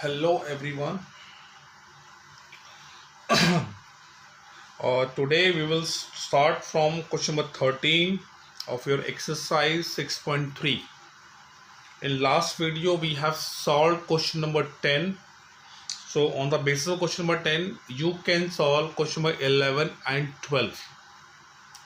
Hello everyone. Today we will start from question number 13 of your exercise 6.3. In last video we have solved question number 10. So on the basis of question number 10 you can solve question number 11 and 12.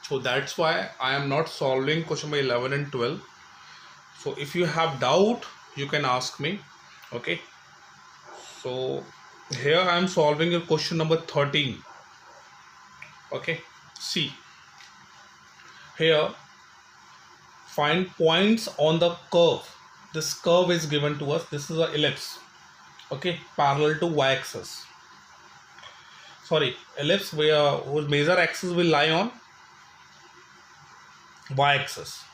So that's why I am not solving question number 11 and 12. So if you have doubt you can ask me. Okay. So here I am solving your question number 13. Okay, see here, find points on the curve. This curve is given to us. This is an ellipse, okay, parallel to y-axis. Sorry, ellipse whose major axis will lie on y-axis,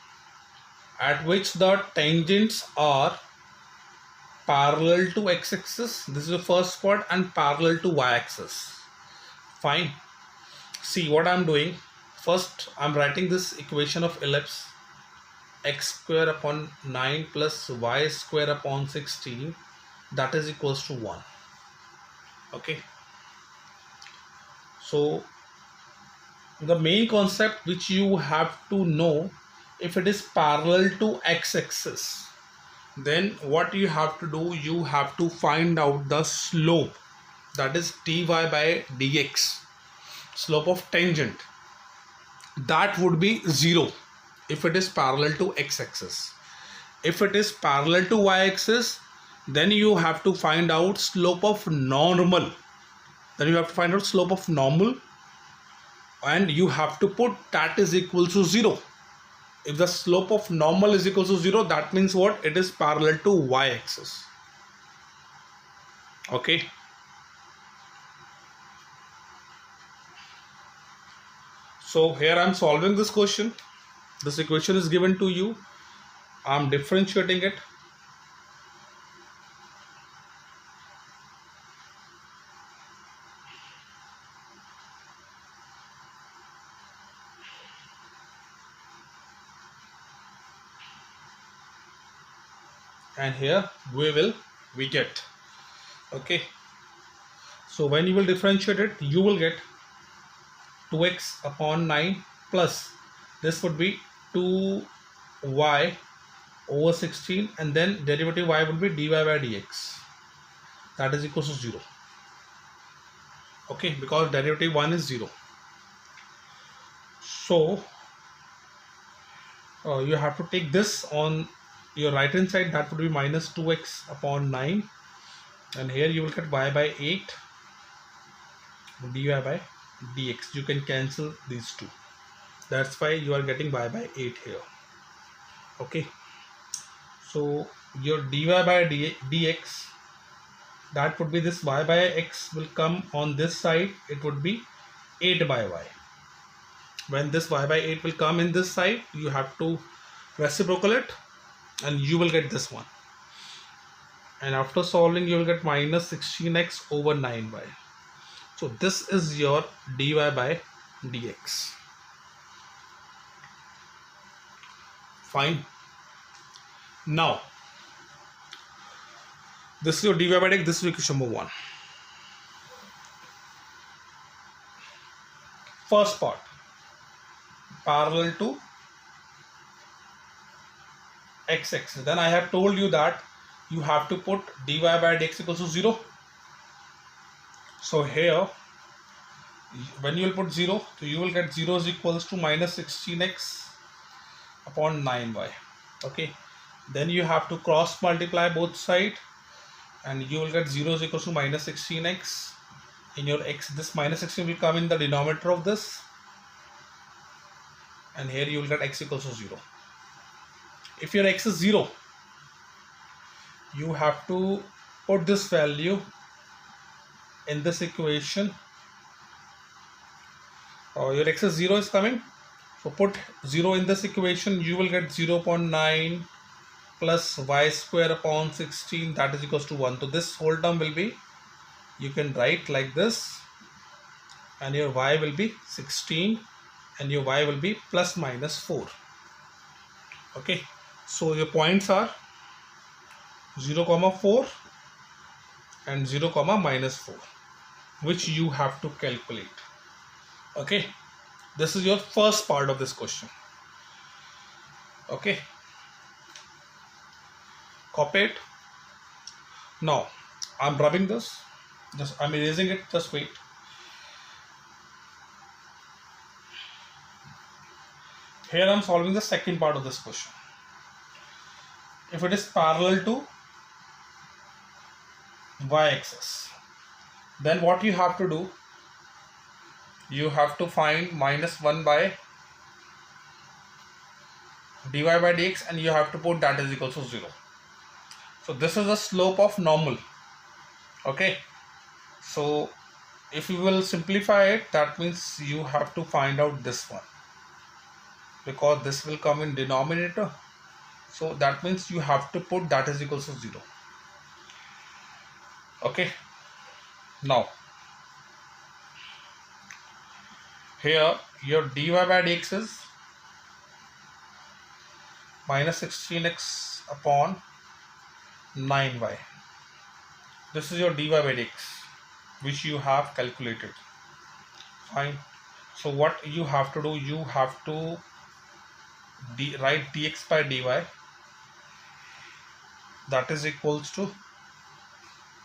at which the tangents are parallel to x-axis. This is the first part, and parallel to y-axis. Fine. See what I'm doing. First, I'm writing this equation of ellipse: x square upon 9 plus y square upon 16, that is equals to 1. Okay, so the main concept which you have to know, if it is parallel to x-axis, then what you have to do, you have to find out the slope, that is dy by dx, slope of tangent, that would be 0 if it is parallel to x-axis. If it is parallel to y-axis, then you have to find out slope of normal. And you have to put that is equal to 0. If the slope of normal is equal to 0, that means what? It is parallel to y-axis. Okay. So here I am solving this question. This equation is given to you. I am differentiating it. And here we get, okay, so when you will differentiate it, you will get 2x upon 9 plus this would be 2y over 16, and then derivative y would be dy by dx, that is equals to 0. Okay, because derivative 1 is 0. So you have to take this on your right hand side, that would be minus 2x upon 9, and here you will get y by 8 dy by dx. You can cancel these two, that's why you are getting y by 8 here. Okay, so your dy by dx, that would be this y by x will come on this side, it would be 8 by y. When this y by 8 will come in this side, you have to reciprocal it and you will get this one, and after solving you will get minus 16x over 9y. So this is your dy by dx. Fine. Now this is your dy by dx. This is equation number 1. First part, parallel to x-axis. Then I have told you that you have to put dy by dx equals to 0. So here when you will put 0, so you will get 0 is equals to minus 16x upon 9y. Okay, then you have to cross multiply both sides, and you will get 0 is equals to minus 16x. In your x, this minus 16 will come in the denominator of this, and here you will get x equals to 0. If your x is 0, you have to put this value in this equation. Your x is 0 is coming, so put 0 in this equation. You will get 0.9 plus y square upon 16, that is equals to 1. So this whole term will be, you can write like this, and your y will be 16 and your y will be plus minus 4. Okay, so your points are 0, 4, and 0 comma minus 4, which you have to calculate. Okay, this is your first part of this question. Okay, copy it. Now I'm rubbing this, just I'm erasing it, just wait. Here I'm solving the second part of this question. If it is parallel to y-axis, then what you have to do, you have to find minus 1 by dy by dx, and you have to put that is equal to 0. So this is the slope of normal. Okay, so if you will simplify it, that means you have to find out this one, because this will come in denominator. So that means you have to put that is equal to 0. Okay, now here your dy by dx is minus 16x upon 9y. This is your dy by dx, which you have calculated. Fine. So what you have to do, you have to write dx by dy, that is equals to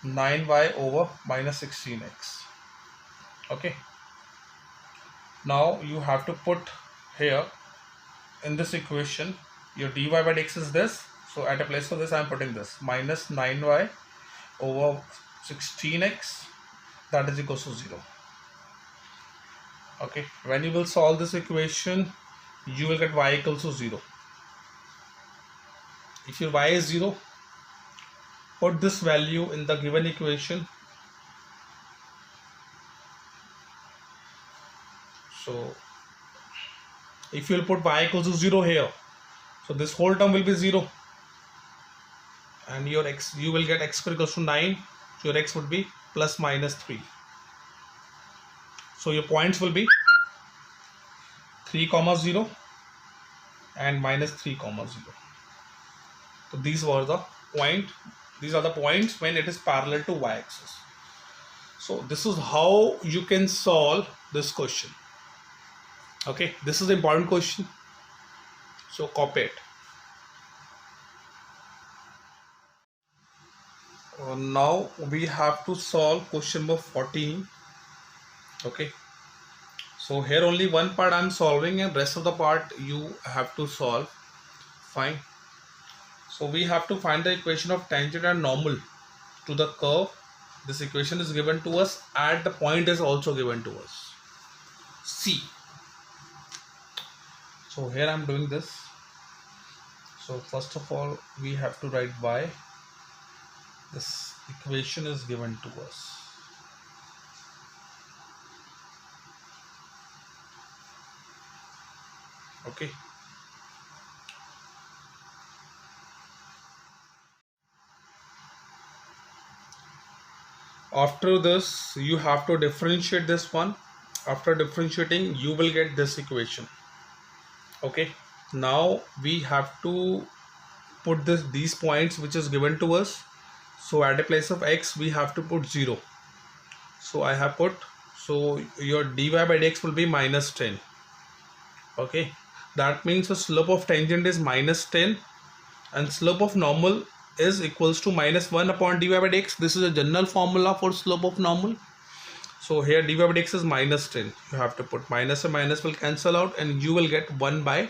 9y over minus 16x. Okay, now you have to put here in this equation your dy by dx is this, so at a place of this I am putting this minus 9y over 16x, that is equals to 0. Okay, when you will solve this equation, you will get y equals to 0. If your y is 0, put this value in the given equation. So if you will put y equals to 0 here, so this whole term will be 0, and your x, you will get x square equals to 9, so your x would be plus minus 3. So your points will be 3 comma 0 and minus 3 comma 0. So these are the points when it is parallel to y-axis. So this is how you can solve this question. Okay, this is an important question, so copy it. Now we have to solve question number 14. Okay, so here only one part I am solving, and rest of the part you have to solve. Fine. So we have to find the equation of tangent and normal to the curve. This equation is given to us, and the point is also given to us, C. So here I am doing this. So first of all we have to write y. This equation is given to us. Okay. After this you have to differentiate this one. After differentiating you will get this equation. Okay, now we have to put these points which is given to us. So at a place of x we have to put 0. So I have put, so your dy by dx will be minus 10. Okay, that means the slope of tangent is minus 10 and slope of normal is equals to minus 1 upon dy by dx. This is a general formula for slope of normal. So here dy by dx is minus 10. You have to put minus and minus will cancel out, and you will get 1 by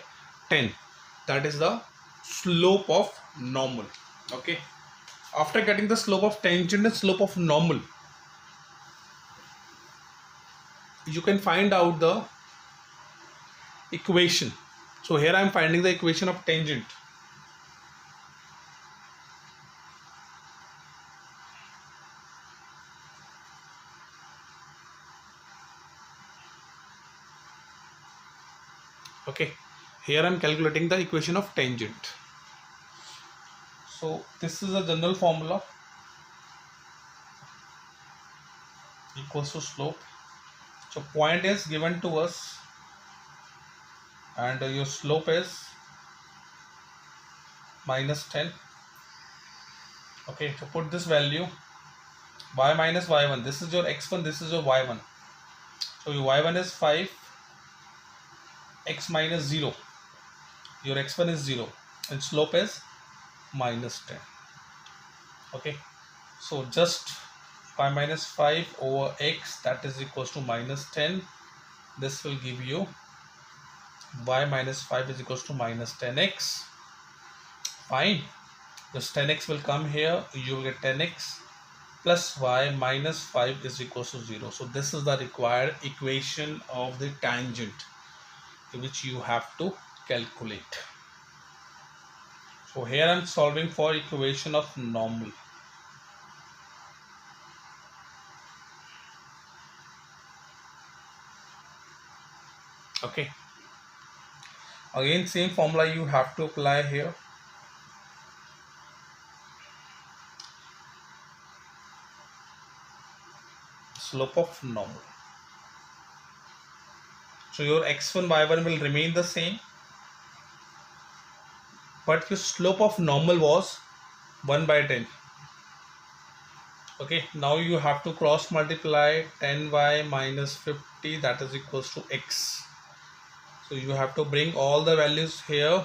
10. That is the slope of normal. Okay, after getting the slope of tangent and slope of normal, you can find out the equation. So here I am finding the equation of tangent. Okay, here I am calculating the equation of tangent. So this is a general formula, equals to slope. So point is given to us, and your slope is minus 10. Okay, so put this value y minus y1, this is your x1, this is your y1. So your y1 is 5, x minus 0, your x1 is 0, and slope is minus 10. Okay, so just y minus 5 over x, that is equals to minus 10. This will give you y minus 5 is equals to minus 10x. Fine, this 10x will come here, you will get 10x plus y minus 5 is equals to 0. So this is the required equation of the tangent which you have to calculate. So here I am solving for equation of normal. Okay, again same formula you have to apply here. Slope of normal. So your x1 y1 will remain the same, but your slope of normal was 1 by 10. Okay, now you have to cross multiply 10y minus 50, that is equals to x. So you have to bring all the values here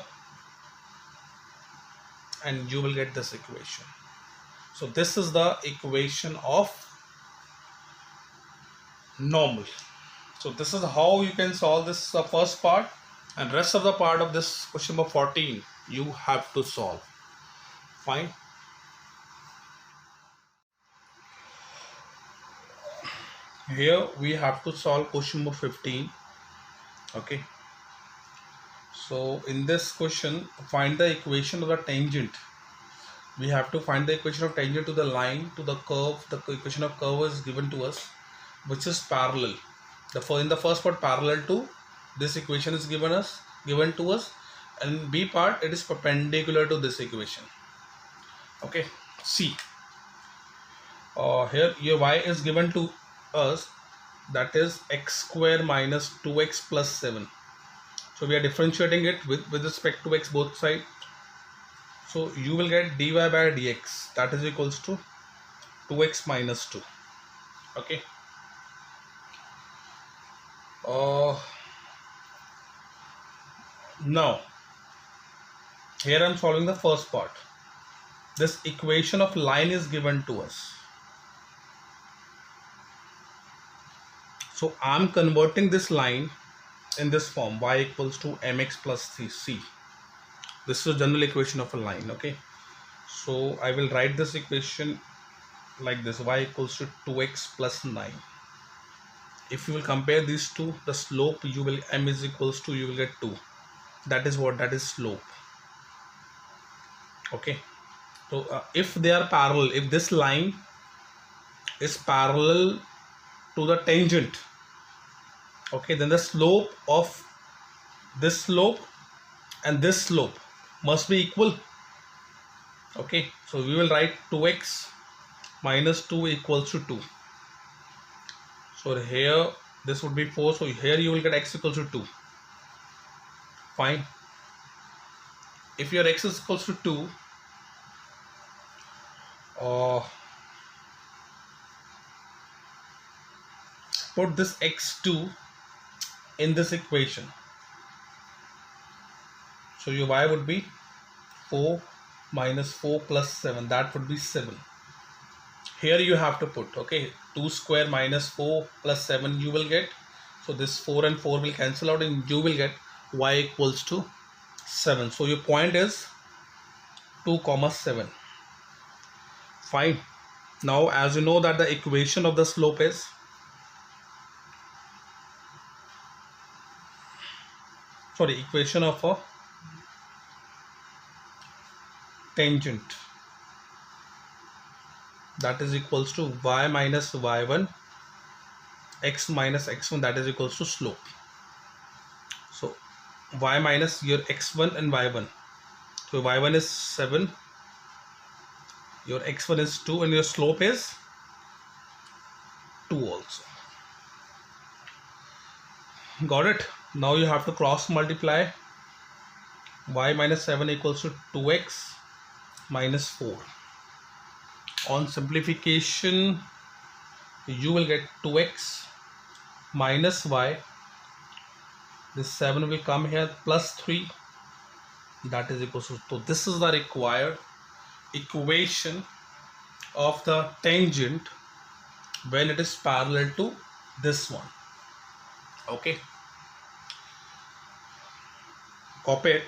and you will get this equation. So this is the equation of normal. So this is how you can solve this first part, and rest of the part of this question number 14 you have to solve. Fine. Here we have to solve question number 15. Okay, so in this question, find the equation of the tangent. We have to find the equation of tangent to the line, to the curve. The equation of curve is given to us, which is parallel. In the first part, parallel to this equation is given to us, and B part, it is perpendicular to this equation. Okay, see, here your y is given to us, that is x square minus 2x plus 7. So we are differentiating it with respect to x both sides. So you will get dy by dx, that is equals to 2x minus 2. Okay, now here I am solving the first part. This equation of line is given to us, so I am converting this line in this form, y equals to mx plus c. This is a general equation of a line. Okay, so I will write this equation like this: y equals to 2x plus 9. If you will compare these two, the slope you will m is equals to, you will get 2. That is what? That is slope. Okay, so if they are parallel, if this line is parallel to the tangent, okay, then the slope of this slope and this slope must be equal. Okay, so we will write 2x minus 2 equals to 2. So here this would be 4, so here you will get x equals to 2. Fine. If your x is equals to 2, put this x2 in this equation. So your y would be 4 minus 4 plus 7, that would be 7. Here you have to put, okay, 2 square minus 4 plus 7 you will get. So this 4 and 4 will cancel out and you will get y equals to 7. So your point is 2 comma 7. Fine. Now as you know that the equation of the slope is equation of a tangent, that is equals to y minus y1 x minus x1, that is equals to slope. So y minus your x1 and y1, so y1 is 7, your x1 is 2, and your slope is 2 also. Got it? Now you have to cross multiply. Y minus 7 equals to 2x minus 4. On simplification, you will get 2x minus y. This 7 will come here plus 3, that is equal to, so this is the required equation of the tangent when it is parallel to this one. Okay, copy it.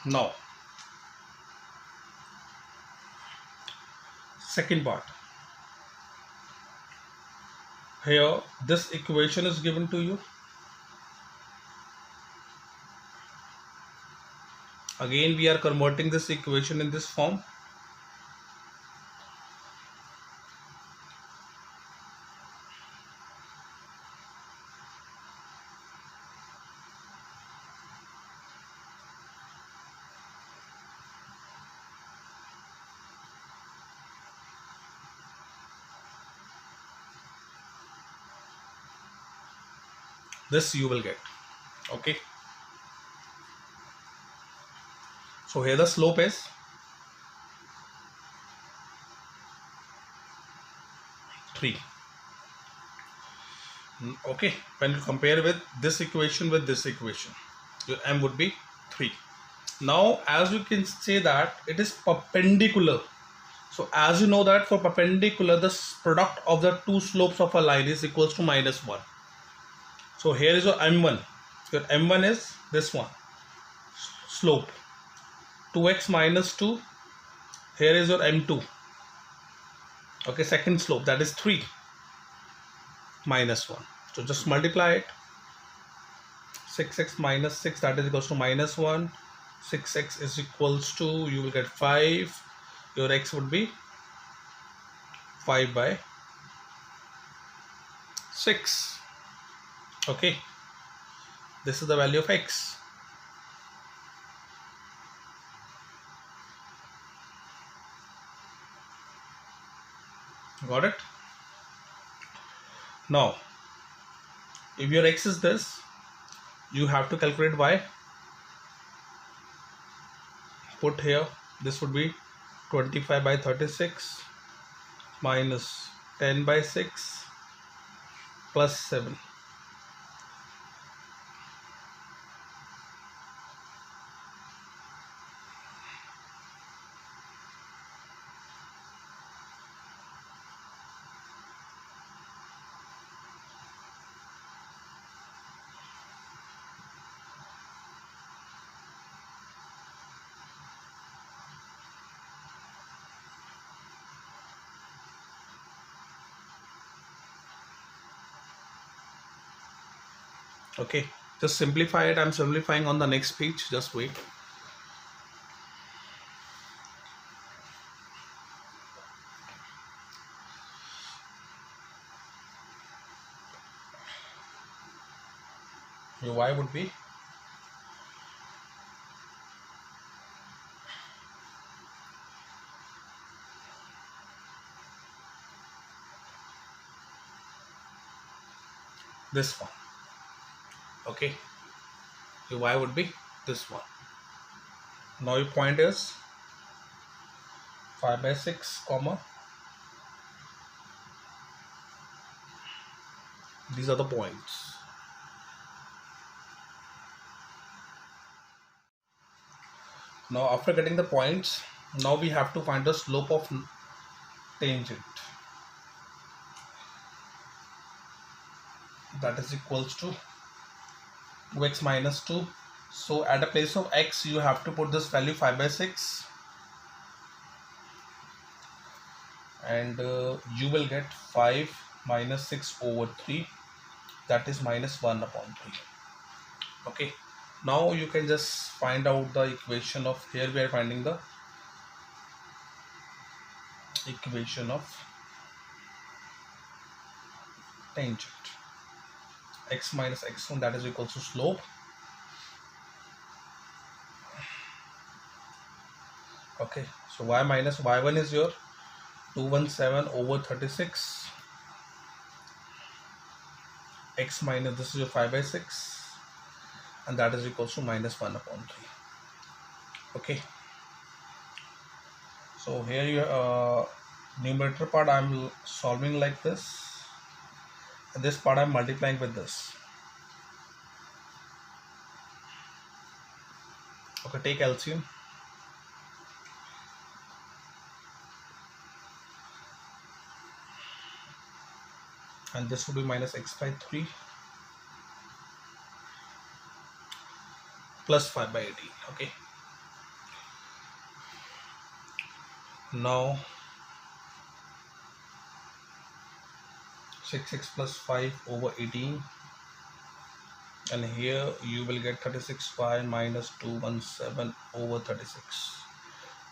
Now second part, here this equation is given to you. Again we are converting this equation in this form. This you will get. Okay, so here the slope is 3. Okay, when you compare with this equation with this equation, your m would be 3. Now as you can say that it is perpendicular, so as you know that for perpendicular the product of the two slopes of a line is equals to -1. So here is your m1. Your m1 is this one, slope 2x minus 2. Here is your m2. Okay, second slope, that is 3 minus 1. So just multiply it. 6x minus 6, that is equals to -1. 6x is equals to, you will get 5. Your x would be 5 by 6. Okay, this is the value of x. Got it? Now if your x is this, you have to calculate y. Put here, this would be 25 by 36 minus 10 by 6 plus 7. Okay, just simplify it. I'm simplifying on the next page, just wait. Your y would be this one. Okay, your y would be this one. Now your point is 5 by 6 comma, these are the points. Now after getting the points, now we have to find the slope of tangent, that is equals to 2x minus 2. So at the place of x you have to put this value 5 by 6, and you will get 5 minus 6 over 3, that is -1 upon 3. Okay, now you can just find out the equation of, here we are finding the equation of tangent. X minus x1, that is equals to slope. Okay, so y minus y1 is your 217 over 36 x minus, this is your 5 by 6, and that is equals to minus 1 upon 3. Okay, so here you numerator part I'm solving like this, and this part I'm multiplying with this. Okay, take LCM. And this would be minus x by 3 plus 5 by 18. Okay, now 6x plus 5 over 18, and here you will get 36y minus 217 over 36.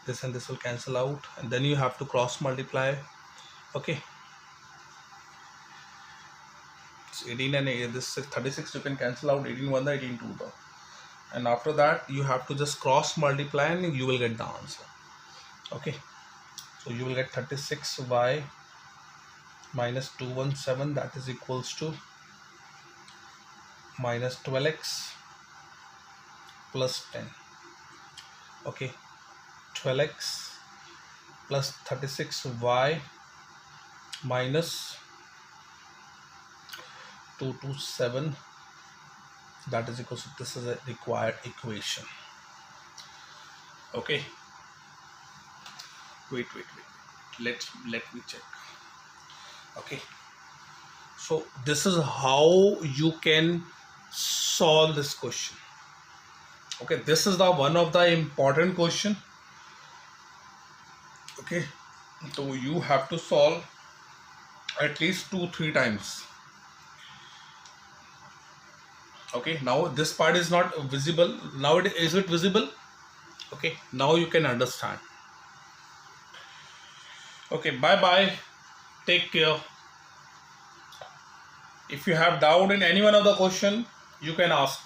This and this will cancel out, and then you have to cross multiply. Okay, it's 18 and this 36 you can cancel out, 18 1 the 18 2 the, and after that you have to just cross multiply and you will get the answer. Okay, so you will get 36y minus 217, that is equals to minus 12x plus 10. Okay, 12x plus 36y minus 227, that is equals to, this is a required equation. Okay, wait, let me check. Okay, so this is how you can solve this question. Okay, this is the one of the important question. Okay, so you have to solve at least 2-3 times. Okay, now this part is not visible. Now is it visible? Okay, now you can understand. Okay, bye bye, take care. If you have doubt in any one of the question, you can ask.